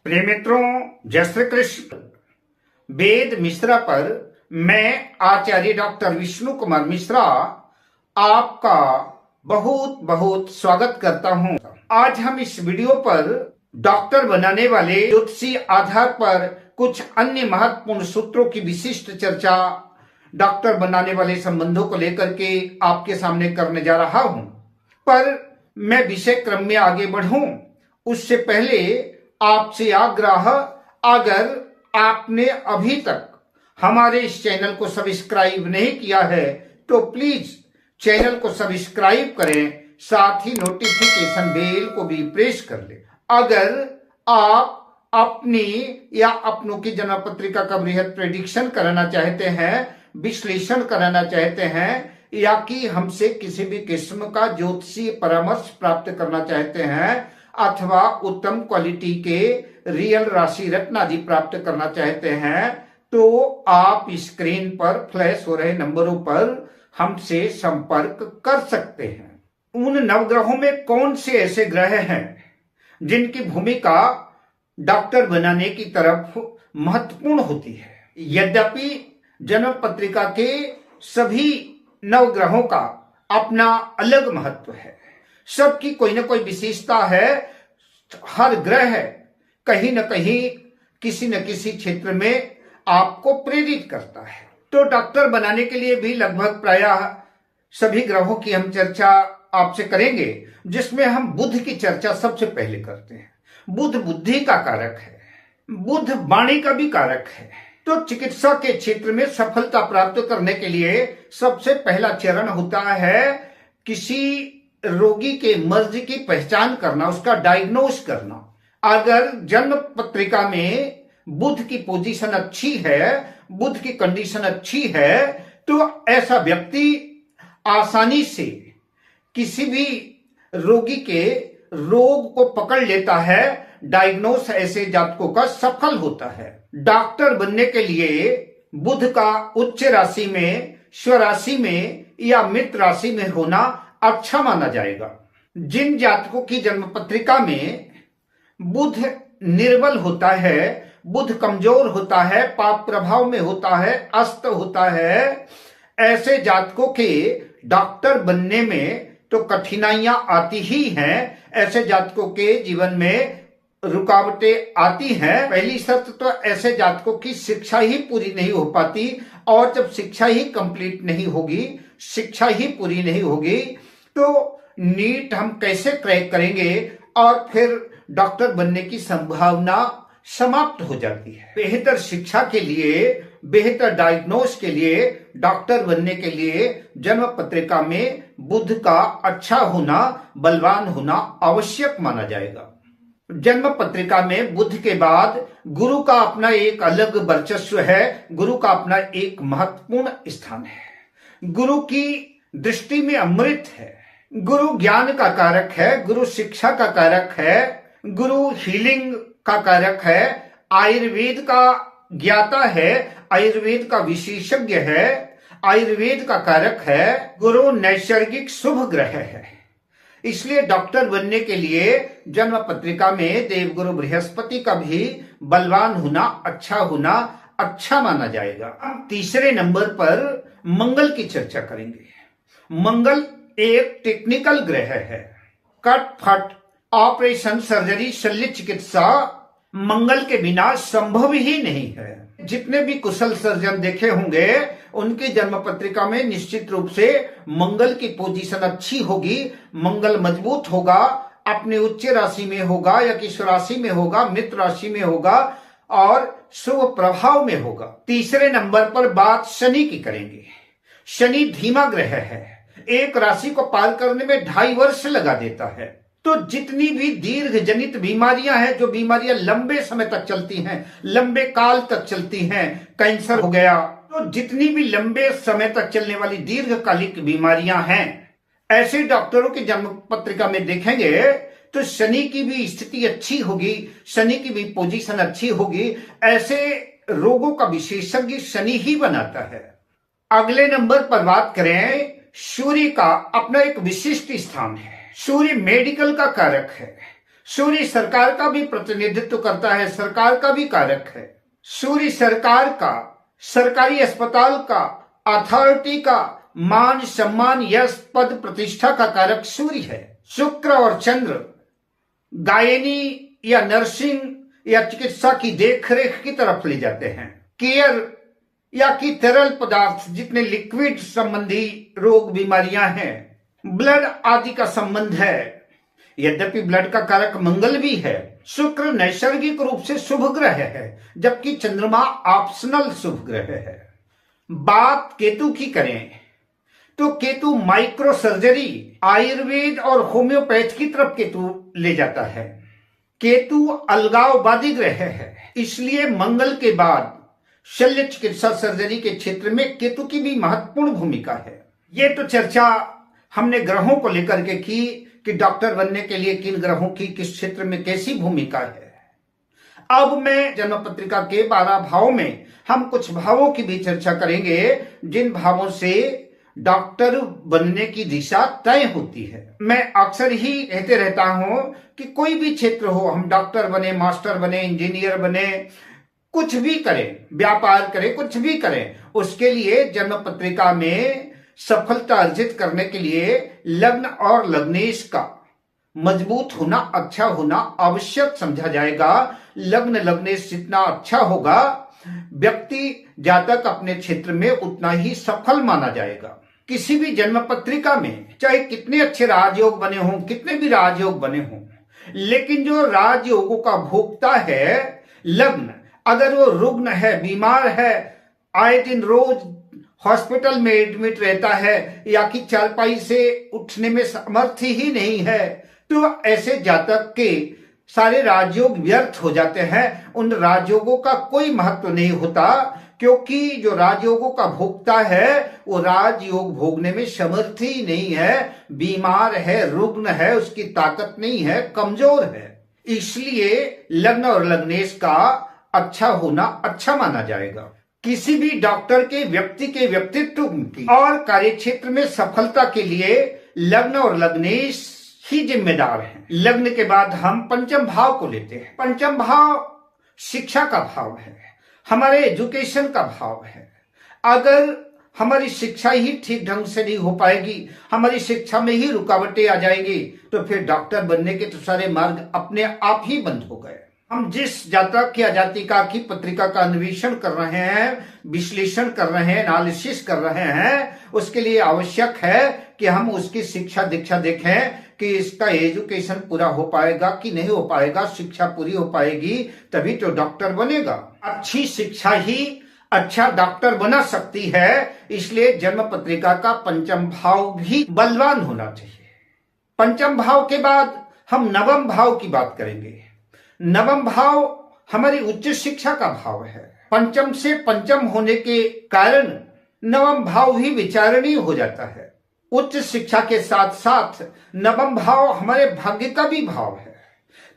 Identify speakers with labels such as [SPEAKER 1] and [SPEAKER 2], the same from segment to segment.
[SPEAKER 1] प्रिय मित्रों, जय श्री कृष्ण। वेद मिश्रा पर मैं आचार्य डॉक्टर विष्णु कुमार मिश्रा आपका बहुत बहुत स्वागत करता हूं। आज हम इस वीडियो पर डॉक्टर बनाने वाले ज्योतिषी आधार पर कुछ अन्य महत्वपूर्ण सूत्रों की विशिष्ट चर्चा डॉक्टर बनाने वाले संबंधों को लेकर के आपके सामने करने जा रहा हूं। पर मैं विषय क्रम में आगे बढ़ूं उससे पहले आपसे आग्रह, अगर आपने अभी तक हमारे इस चैनल को सब्सक्राइब नहीं किया है तो प्लीज चैनल को सब्सक्राइब करें, साथ ही नोटिफिकेशन बेल को भी प्रेस कर लें। अगर आप अपनी या अपनों की जन्म पत्रिका का बृहद प्रेडिक्शन कराना चाहते हैं, विश्लेषण कराना चाहते हैं, या कि हमसे किसी भी किस्म का ज्योतिषीय परामर्श प्राप्त करना चाहते हैं, अथवा उत्तम क्वालिटी के रियल राशि रत्न आदि प्राप्त करना चाहते हैं, तो आप स्क्रीन पर फ्लैश हो रहे नंबरों पर हमसे संपर्क कर सकते हैं। उन नवग्रहों में कौन से ऐसे ग्रह हैं जिनकी भूमिका डॉक्टर बनाने की तरफ महत्वपूर्ण होती है। यद्यपि जन्म पत्रिका के सभी नवग्रहों का अपना अलग महत्व है, सबकी कोई ना कोई विशेषता है। हर ग्रह कहीं न कहीं किसी न किसी क्षेत्र में आपको प्रेरित करता है। तो डॉक्टर बनाने के लिए भी लगभग प्रायः सभी ग्रहों की हम चर्चा आपसे करेंगे, जिसमें हम बुध की चर्चा सबसे पहले करते हैं। बुध बुद्धि का कारक है, बुध वाणी का भी कारक है। तो चिकित्सा के क्षेत्र में सफलता प्राप्त करने के लिए सबसे पहला चरण होता है किसी रोगी के मर्ज की पहचान करना, उसका डायग्नोस करना। अगर जन्म पत्रिका में बुध की पोजीशन अच्छी है, बुध की कंडीशन अच्छी है, तो ऐसा व्यक्ति आसानी से किसी भी रोगी के रोग को पकड़ लेता है। डायग्नोस ऐसे जातकों का सफल होता है। डॉक्टर बनने के लिए बुध का उच्च राशि में, स्वराशि में या मित्र राशि में होना अच्छा माना जाएगा। जिन जातकों की जन्म पत्रिका में बुध निर्बल होता है, बुध कमजोर होता है, पाप प्रभाव में होता है, अस्त होता है, ऐसे जातकों के डॉक्टर बनने में तो कठिनाइयां आती ही हैं। ऐसे जातकों के जीवन में रुकावटें आती हैं। पहली शर्त तो ऐसे जातकों की शिक्षा ही पूरी नहीं हो पाती, और जब शिक्षा ही कंप्लीट नहीं होगी, शिक्षा ही पूरी नहीं होगी, तो नीट हम कैसे क्रैक करेंगे और फिर डॉक्टर बनने की संभावना समाप्त हो जाती है। बेहतर शिक्षा के लिए, बेहतर डायग्नोस के लिए, डॉक्टर बनने के लिए जन्म पत्रिका में बुध का अच्छा होना, बलवान होना आवश्यक माना जाएगा। जन्म पत्रिका में बुध के बाद गुरु का अपना एक अलग वर्चस्व है, गुरु का अपना एक महत्वपूर्ण स्थान है। गुरु की दृष्टि में अमृत है। गुरु ज्ञान का कारक है, गुरु शिक्षा का कारक है, गुरु हीलिंग का कारक है, आयुर्वेद का ज्ञाता है, आयुर्वेद का विशेषज्ञ है, आयुर्वेद का कारक है, गुरु नैसर्गिक शुभ ग्रह है। इसलिए डॉक्टर बनने के लिए जन्म पत्रिका में देवगुरु बृहस्पति का भी बलवान होना, अच्छा माना जाएगा। हम तीसरे नंबर पर मंगल की चर्चा करेंगे। मंगल एक टेक्निकल ग्रह है। कट फट, ऑपरेशन, सर्जरी, शल्य चिकित्सा मंगल के बिना संभव ही नहीं है। जितने भी कुशल सर्जन देखे होंगे, उनकी जन्म पत्रिका में निश्चित रूप से मंगल की पोजीशन अच्छी होगी, मंगल मजबूत होगा, अपने उच्च राशि में होगा या किस राशि में होगा, मित्र राशि में होगा और शुभ प्रभाव में होगा। तीसरे नंबर पर बात शनि की करेंगे। शनि धीमा ग्रह है, एक राशि को पार करने में 2.5 वर्ष लगा देता है। तो जितनी भी दीर्घ जनित बीमारियां हैं, जो बीमारियां लंबे समय तक चलती हैं, लंबे काल तक चलती हैं, कैंसर हो गया, तो जितनी भी लंबे समय तक चलने वाली दीर्घकालिक बीमारियां हैं, ऐसे डॉक्टरों की जन्म पत्रिका में देखेंगे तो शनि की भी स्थिति अच्छी होगी, शनि की भी पोजीशन अच्छी होगी। ऐसे रोगों का विशेषज्ञ शनि ही बनाता है। अगले नंबर पर बात करें, सूर्य का अपना एक विशिष्ट स्थान है। सूर्य मेडिकल का कारक है। सूर्य सरकार का भी प्रतिनिधित्व करता है, सरकार का भी कारक है। सूर्य सरकार का, सरकारी अस्पताल का, अथॉरिटी का, मान सम्मान, यश, पद, प्रतिष्ठा का कारक सूर्य है। शुक्र और चंद्र गायनी या नर्सिंग या चिकित्सा की देखरेख की तरफ ले जाते हैं। केयर या कि तरल पदार्थ, जितने लिक्विड संबंधी रोग बीमारियां हैं, ब्लड आदि का संबंध है। यद्यपि ब्लड का कारक मंगल भी है। शुक्र नैसर्गिक रूप से शुभ ग्रह है, जबकि चंद्रमा ऑप्शनल शुभ ग्रह है। बात केतु की करें तो केतु माइक्रो सर्जरी, आयुर्वेद और होम्योपैथ की तरफ केतु ले जाता है। केतु अलगाववादी ग्रह है, इसलिए मंगल के बाद शल्य चिकित्सा सर्जरी के क्षेत्र में केतु की भी महत्वपूर्ण भूमिका है। ये तो चर्चा हमने ग्रहों को लेकर के की कि डॉक्टर बनने के लिए किन ग्रहों की किस क्षेत्र में कैसी भूमिका है। अब मैं जन्म पत्रिका के 12 भावों में हम कुछ भावों की भी चर्चा करेंगे, जिन भावों से डॉक्टर बनने की दिशा तय होती है। मैं अक्सर ही कहते रहता हूं कि कोई भी क्षेत्र हो, हम डॉक्टर बने, मास्टर बने, इंजीनियर बने, कुछ भी करें, व्यापार करें, कुछ भी करें, उसके लिए जन्म पत्रिका में सफलता अर्जित करने के लिए लग्न और लग्नेश का मजबूत होना, अच्छा होना आवश्यक समझा जाएगा। लग्न लग्नेश जितना अच्छा होगा, व्यक्ति जातक अपने क्षेत्र में उतना ही सफल माना जाएगा। किसी भी जन्म पत्रिका में चाहे कितने अच्छे राजयोग बने हों, कितने भी राजयोग बने हों, लेकिन जो राजयोगों का भोक्ता है लग्न, अगर वो रुग्ण है, बीमार है, आए दिन रोज हॉस्पिटल में एडमिट रहता है या कि चारपाई से उठने में समर्थ ही नहीं है, तो ऐसे जातक के सारे राजयोग व्यर्थ हो जाते हैं। उन राजयोगों का कोई महत्व नहीं होता, क्योंकि जो राजयोगों का भोक्ता है वो राजयोग भोगने में समर्थ ही नहीं है, बीमार है, रुग्ण है, उसकी ताकत नहीं है, कमजोर है। इसलिए लग्न और लग्नेश का अच्छा होना अच्छा माना जाएगा। किसी भी डॉक्टर के व्यक्ति के व्यक्तित्व की और कार्यक्षेत्र में सफलता के लिए लग्न और लग्नेश ही जिम्मेदार हैं। लग्न के बाद हम पंचम भाव को लेते हैं। पंचम भाव शिक्षा का भाव है, हमारे एजुकेशन का भाव है। अगर हमारी शिक्षा ही ठीक ढंग से नहीं हो पाएगी, हमारी शिक्षा में ही रुकावटें आ जाएंगी, तो फिर डॉक्टर बनने के तो सारे मार्ग अपने आप ही बंद हो गए। हम जिस जातक या जातिका की पत्रिका का अन्वेषण कर रहे हैं, विश्लेषण कर रहे हैं, एनालिसिस कर रहे हैं, उसके लिए आवश्यक है कि हम उसकी शिक्षा दीक्षा देखें कि इसका एजुकेशन पूरा हो पाएगा कि नहीं हो पाएगा। शिक्षा पूरी हो पाएगी तभी तो डॉक्टर बनेगा। अच्छी शिक्षा ही अच्छा डॉक्टर बना सकती है। इसलिए जन्म पत्रिका का पंचम भाव भी बलवान होना चाहिए। पंचम भाव के बाद हम नवम भाव की बात करेंगे। नवम भाव हमारी उच्च शिक्षा का भाव है। पंचम से पंचम होने के कारण नवम भाव ही विचारणीय हो जाता है। उच्च शिक्षा के साथ साथ नवम भाव हमारे भाग्य का भी भाव है।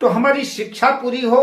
[SPEAKER 1] तो हमारी शिक्षा पूरी हो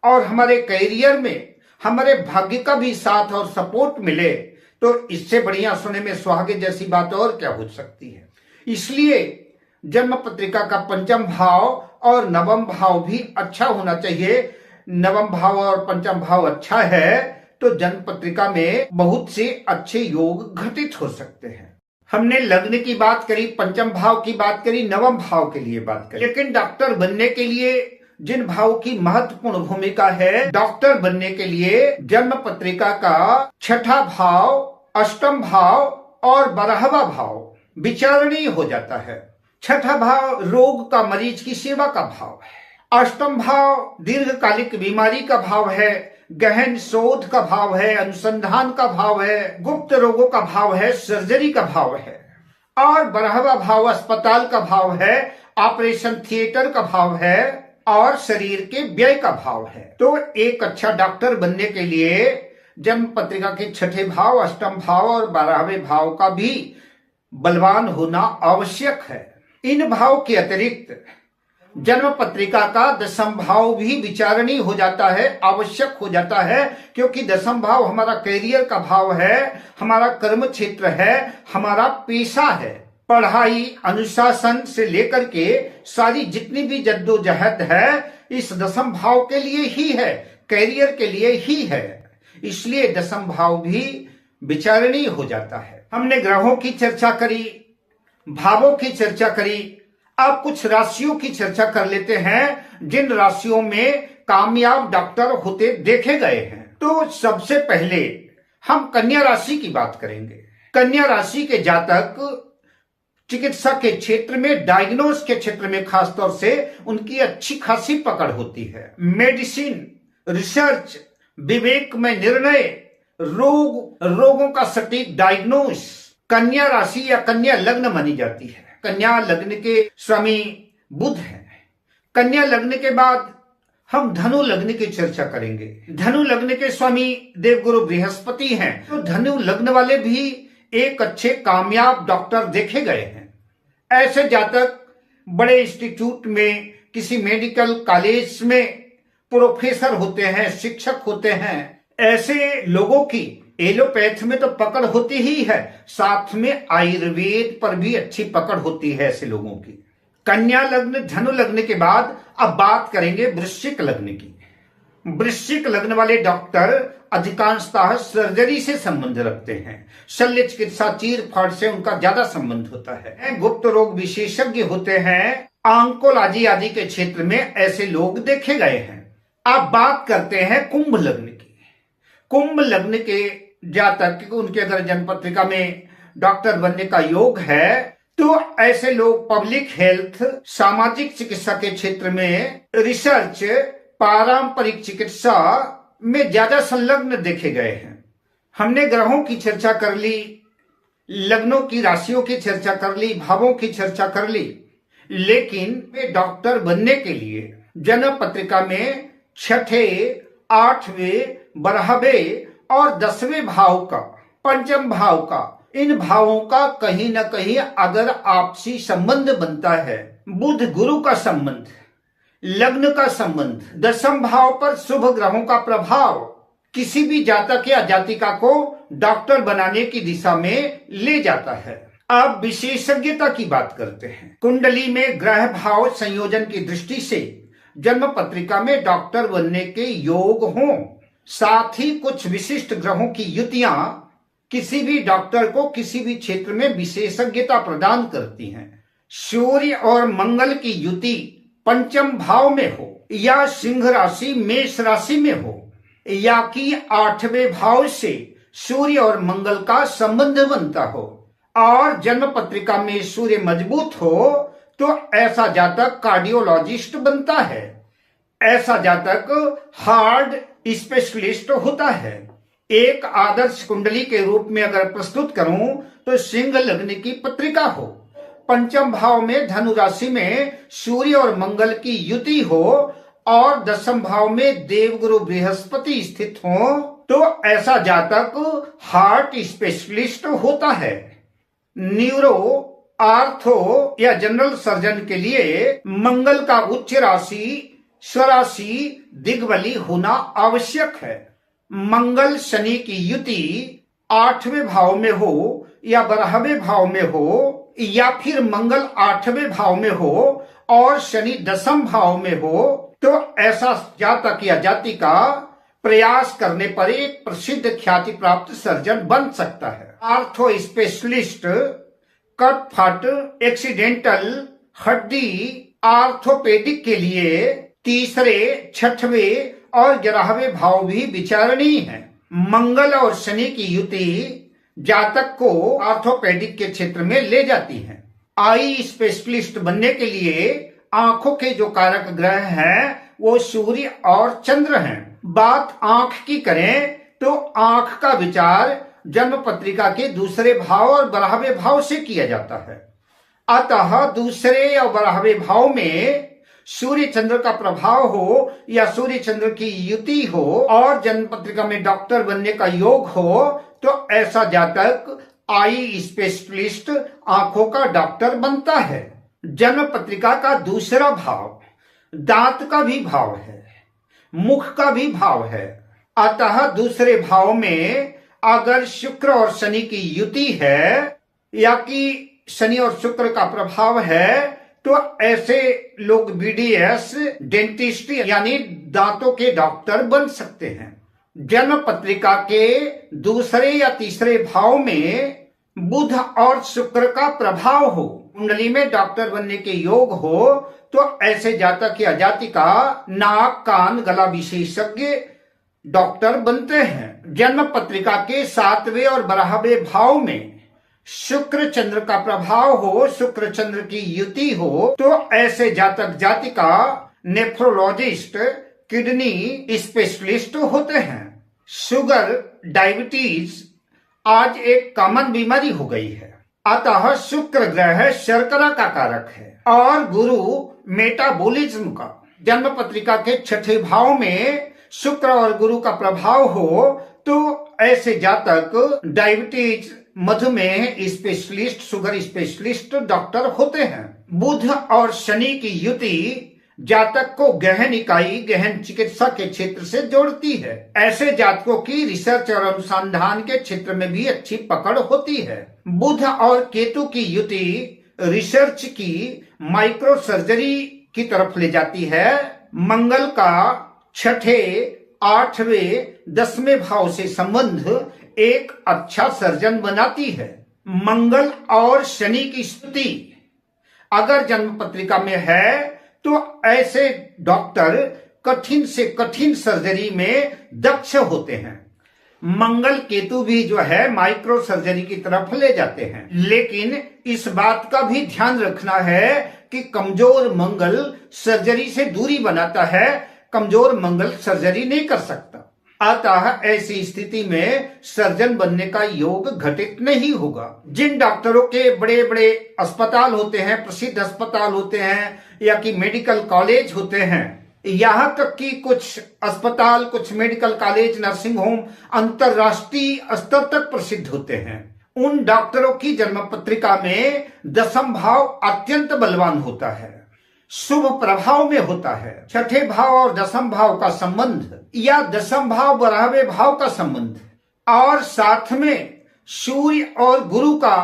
[SPEAKER 1] और हमारे कैरियर में हमारे भाग्य का भी साथ और सपोर्ट मिले, तो इससे बढ़िया सुने में सुहागे जैसी बात और क्या हो सकती है। इसलिए जन्म पत्रिका का पंचम भाव और नवम भाव भी अच्छा होना चाहिए। नवम भाव और पंचम भाव अच्छा है तो जन्म पत्रिका में बहुत से अच्छे योग घटित हो सकते हैं। हमने लग्न की बात करी, पंचम भाव की बात करी, नवम भाव के लिए बात करी। लेकिन डॉक्टर बनने के लिए जिन भाव की महत्वपूर्ण भूमिका है, डॉक्टर बनने के लिए जन्म पत्रिका का छठा भाव, अष्टम भाव और 12वां भाव विचारणीय हो जाता है। छठा भाव रोग का, मरीज की सेवा का भाव है। अष्टम भाव दीर्घकालिक बीमारी का भाव है, गहन शोध का भाव है, अनुसंधान का भाव है, गुप्त रोगों का भाव है, सर्जरी का भाव है। और 12वां भाव अस्पताल का भाव है, ऑपरेशन थिएटर का भाव है और शरीर के व्यय का भाव है। तो एक अच्छा डॉक्टर बनने के लिए जन्म पत्रिका के छठे भाव, अष्टम भाव और 12वें भाव का भी बलवान होना आवश्यक है। इन भाव के अतिरिक्त जन्म पत्रिका का दशम भाव भी विचारणीय हो जाता है, आवश्यक हो जाता है, क्योंकि दशम भाव हमारा कैरियर का भाव है, हमारा कर्म क्षेत्र है, हमारा पेशा है। पढ़ाई अनुशासन से लेकर के सारी जितनी भी जद्दोजहद है इस दसम भाव के लिए ही है, कैरियर के लिए ही है। इसलिए दसम भाव भी विचारणीय हो जाता है। हमने ग्रहों की चर्चा करी, भावों की चर्चा करी, अब कुछ राशियों की चर्चा कर लेते हैं जिन राशियों में कामयाब डॉक्टर होते देखे गए हैं। तो सबसे पहले हम कन्या राशि की बात करेंगे। कन्या राशि के जातक चिकित्सा के क्षेत्र में, डायग्नोस के क्षेत्र में खासतौर से उनकी अच्छी खासी पकड़ होती है। मेडिसिन, रिसर्च, विवेक में निर्णय, रोगों का सटीक डायग्नोस कन्या राशि या कन्या लग्न मानी जाती है। कन्या लग्न के स्वामी बुध हैं। कन्या लग्न के बाद हम धनु लग्न की चर्चा करेंगे। धनु लग्न के स्वामी देवगुरु बृहस्पति हैं। तो धनु लग्न वाले भी एक अच्छे कामयाब डॉक्टर देखे गए हैं। ऐसे जातक बड़े इंस्टीट्यूट में, किसी मेडिकल कॉलेज में प्रोफेसर होते हैं, शिक्षक होते हैं। ऐसे लोगों की एलोपैथ में तो पकड़ होती ही है, साथ में आयुर्वेद पर भी अच्छी पकड़ होती है ऐसे लोगों की। कन्या लग्न, धनु लग्न के बाद अब बात करेंगे वृश्चिक लग्न की। वृश्चिक लग्न वाले डॉक्टर अधिकांशतः सर्जरी से संबंध रखते हैं। शल्य चिकित्सा, चीर फाड़ से उनका ज्यादा संबंध होता है। गुप्त रोग विशेषज्ञ होते हैं। ऑन्कोलॉजी आदि के क्षेत्र में ऐसे लोग देखे गए हैं। अब बात करते हैं कुंभ लग्न की। कुंभ लग्न के जातक, उनके अगर जन्म पत्रिका में डॉक्टर बनने का योग है तो ऐसे लोग पब्लिक हेल्थ, सामाजिक चिकित्सा के क्षेत्र में, रिसर्च, पारंपरिक चिकित्सा में ज्यादा संलग्न देखे गए हैं। हमने ग्रहों की चर्चा कर ली, लग्नों की, राशियों की चर्चा कर ली, भावों की चर्चा कर ली, लेकिन डॉक्टर बनने के लिए जन्म पत्रिका में छठे, आठवें, 12वें और 10वें भाव का, पंचम भाव का, इन भावों का कहीं ना कहीं अगर आपसी संबंध बनता है, बुध गुरु का संबंध, लग्न का संबंध, दसम भाव पर शुभ ग्रहों का प्रभाव किसी भी जातक या जातिका को डॉक्टर बनाने की दिशा में ले जाता है। अब विशेषज्ञता की बात करते हैं। कुंडली में ग्रह भाव संयोजन की दृष्टि से जन्म पत्रिका में डॉक्टर बनने के योग हों, साथ ही कुछ विशिष्ट ग्रहों की युतियां किसी भी डॉक्टर को किसी भी क्षेत्र में विशेषज्ञता प्रदान करती हैं। सूर्य और मंगल की युति पंचम भाव में हो, या सिंह राशि मेष राशि में हो, या कि 8वें भाव से सूर्य और मंगल का संबंध बनता हो, और जन्म पत्रिका में सूर्य मजबूत हो तो ऐसा जातक कार्डियोलॉजिस्ट बनता है। ऐसा जातक हार्ट स्पेशलिस्ट होता है। एक आदर्श कुंडली के रूप में अगर प्रस्तुत करूं तो सिंह लग्न की पत्रिका हो, पंचम भाव में धनु राशि में सूर्य और मंगल की युति हो, और दसम भाव में देवगुरु बृहस्पति स्थित हो, तो ऐसा जातक हार्ट स्पेशलिस्ट होता है। न्यूरो, आर्थो या जनरल सर्जन के लिए मंगल का उच्च राशि, स्वराशि, दिग्बली होना आवश्यक है। मंगल शनि की युति 8वें भाव में हो या 12वें भाव में हो, या फिर मंगल 8वें भाव में हो और शनि 10म भाव में हो, तो ऐसा जातक या जातिका प्रयास करने पर एक प्रसिद्ध ख्याति प्राप्त सर्जन बन सकता है। आर्थो स्पेशलिस्ट कट फट, एक्सीडेंटल, हड्डी, आर्थोपेडिक के लिए 3रे, 6वें और 11वें भाव भी विचारणीय है। मंगल और शनि की युति जातक को आर्थोपेडिक के क्षेत्र में ले जाती है। आई स्पेशलिस्ट बनने के लिए आंखों के जो कारक ग्रह हैं वो सूर्य और चंद्र हैं। बात आंख की करें तो आंख का विचार जन्म पत्रिका के 2रे भाव और 12वें भाव से किया जाता है। अतः 2रे और 12वें भाव में सूर्य चंद्र का प्रभाव हो या सूर्य चंद्र की युति हो और जन्म पत्रिका में डॉक्टर बनने का योग हो, तो ऐसा जातक आई स्पेशलिस्ट, आंखों का डॉक्टर बनता है। जन्म पत्रिका का 2रा भाव दांत का भी भाव है, मुख का भी भाव है। अतः 2रे भाव में अगर शुक्र और शनि की युति है, या कि शनि और शुक्र का प्रभाव है तो ऐसे लोग बीडीएस डेंटिस्ट यानी दांतों के डॉक्टर बन सकते हैं। जन्म पत्रिका के दूसरे या तीसरे भाव में बुध और शुक्र का प्रभाव हो, कुंडली में डॉक्टर बनने के योग हो, तो ऐसे जातक या जातिका नाक कान गला विशेषज्ञ डॉक्टर बनते हैं। जन्म पत्रिका के 7वें और 12वें भाव में शुक्र चंद्र का प्रभाव हो, शुक्र चंद्र की युति हो, तो ऐसे जातक जातिका नेफ्रोलॉजिस्ट किडनी स्पेशलिस्ट होते हैं। शुगर डायबिटीज आज एक कॉमन बीमारी हो गई है, अतः शुक्र ग्रह शर्करा का कारक है और गुरु मेटाबॉलिज्म का। जन्म पत्रिका के 6ठे भाव में शुक्र और गुरु का प्रभाव हो तो ऐसे जातक डायबिटीज मधुमेह स्पेशलिस्ट शुगर स्पेशलिस्ट डॉक्टर होते हैं। बुध और शनि की युति जातक को गहन इकाई गहन चिकित्सा के क्षेत्र से जोड़ती है। ऐसे जातकों की रिसर्च और अनुसंधान के क्षेत्र में भी अच्छी पकड़ होती है। बुध और केतु की युति रिसर्च की माइक्रो सर्जरी की तरफ ले जाती है। मंगल का 6ठे 8वें 10वें भाव से संबंध एक अच्छा सर्जन बनाती है। मंगल और शनि की स्थिति अगर जन्म पत्रिका में है तो ऐसे डॉक्टर कठिन से कठिन सर्जरी में दक्ष होते हैं। मंगल केतु भी जो है माइक्रो सर्जरी की तरफ ले जाते हैं, लेकिन इस बात का भी ध्यान रखना है कि कमजोर मंगल सर्जरी से दूरी बनाता है, कमजोर मंगल सर्जरी नहीं कर सकता। अतः ऐसी स्थिति में सर्जन बनने का योग घटित नहीं होगा। जिन डॉक्टरों के बड़े बड़े अस्पताल होते हैं, प्रसिद्ध अस्पताल होते हैं या कि मेडिकल कॉलेज होते हैं, यहाँ तक कि कुछ अस्पताल कुछ मेडिकल कॉलेज नर्सिंग होम अंतरराष्ट्रीय स्तर तक प्रसिद्ध होते हैं, उन डॉक्टरों की जन्म पत्रिका में 10म भाव अत्यंत बलवान होता है, शुभ प्रभाव में होता है। 6ठे भाव और 10म भाव का संबंध या 10म भाव 12वें भाव का संबंध और साथ में सूर्य और गुरु का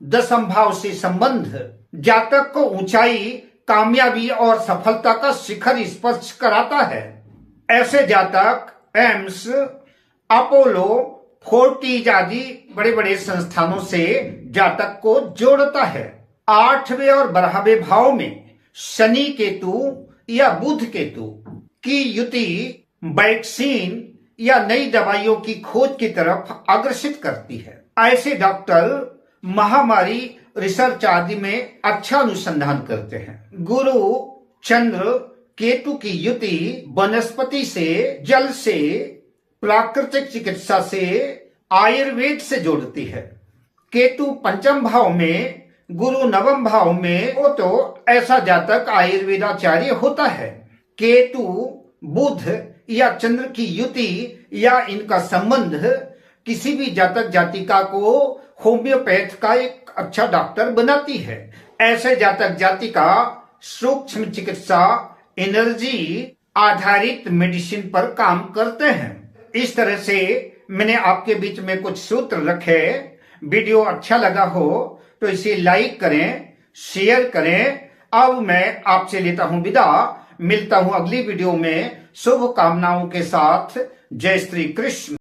[SPEAKER 1] 10म भाव से संबंध जातक को ऊंचाई कामयाबी और सफलता का शिखर स्पर्श कराता है। ऐसे जातक एम्स अपोलो फोर्टिज आदि बड़े बड़े संस्थानों से जातक को जोड़ता है। 8वें और 12वें भाव में शनि केतु या बुध केतु की युति वैक्सीन या नई दवाइयों की खोज की तरफ अग्रसित करती है। ऐसे डॉक्टर महामारी रिसर्च आदि में अच्छा अनुसंधान करते हैं। गुरु चंद्र केतु की युति वनस्पति से, जल से, प्राकृतिक चिकित्सा से, आयुर्वेद से जोड़ती है। केतु 5म भाव में, गुरु 9म भाव में हो तो ऐसा जातक आयुर्वेदाचार्य होता है। केतु बुध या चंद्र की युति या इनका संबंध किसी भी जातक जातिका को होम्योपैथ का एक अच्छा डॉक्टर बनाती है। ऐसे जातक जातिका सूक्ष्म चिकित्सा एनर्जी आधारित मेडिसिन पर काम करते हैं। इस तरह से मैंने आपके बीच में कुछ सूत्र रखे। वीडियो अच्छा लगा हो तो इसे लाइक करें, शेयर करें। अब मैं आपसे लेता हूं विदा, मिलता हूं अगली वीडियो में शुभ कामनाओं के साथ। जय श्री कृष्ण।